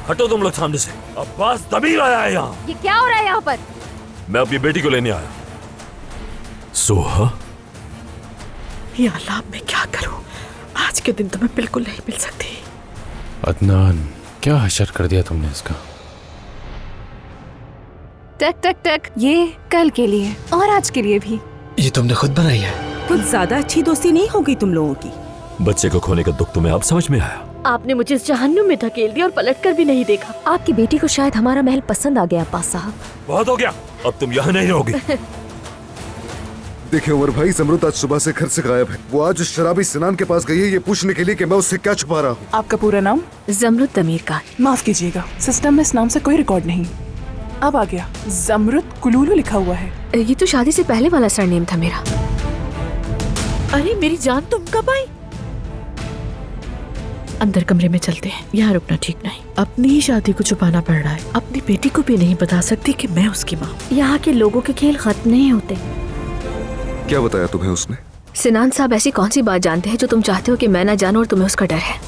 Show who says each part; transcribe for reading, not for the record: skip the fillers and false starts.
Speaker 1: हटो तुम लोग सामने से। अब्बास दबीर आया है यहाँ।
Speaker 2: ये क्या हो रहा है यहाँ पर?
Speaker 1: मैं अपनी बेटी को लेने आया। सोहा,
Speaker 3: या अल्लाह, मैं क्या करूं? आज के दिन तो मैं बिल्कुल नहीं मिल सकती।
Speaker 4: अदनान, क्या हशर कर दिया तुमने इसका।
Speaker 2: टक टक टक, ये कल के लिए और आज के लिए भी।
Speaker 5: ये तुमने खुद बनाई है?
Speaker 3: कुछ ज्यादा अच्छी दोस्ती नहीं हो गई तुम लोगों की।
Speaker 1: बच्चे को खोने का दुख तुम्हें अब समझ में आया?
Speaker 3: आपने मुझे इस जहन्नुम में धकेल दिया और पलटकर भी नहीं देखा।
Speaker 2: आपकी बेटी को शायद हमारा महल पसंद आ गया अब्बास साहब।
Speaker 1: बहुत हो गया, अब तुम यहाँ नहीं रहोगी।
Speaker 6: देखिए उमर भाई, जमरुद आज सुबह से घर से गायब है। वो आज उस शराबी सिनान के पास गई है ये पूछने के लिए कि मैं उससे क्या छुपा रहा हूँ।
Speaker 7: आपका पूरा नाम?
Speaker 2: जमरुद तमीर का।
Speaker 7: माफ कीजिएगा, सिस्टम में इस नाम से कोई रिकॉर्ड नहीं। अब आ गया, जमरुद कुलूलू लिखा हुआ है।
Speaker 2: ये तो शादी से पहले वाला सरनेम था मेरा।
Speaker 3: अरे मेरी जान, तुम कब आई? अंदर कमरे में चलते हैं, यहाँ रुकना ठीक नहीं। अपनी ही शादी को छुपाना पड़ रहा है। अपनी बेटी को भी नहीं बता सकती कि मैं उसकी माँ।
Speaker 2: यहाँ के लोगों के खेल खत्म नहीं होते।
Speaker 6: क्या बताया तुम्हें उसने?
Speaker 2: सिनान साहब ऐसी कौन सी बात जानते हैं जो तुम चाहते हो कि मैं ना जानूं और तुम्हें उसका डर है?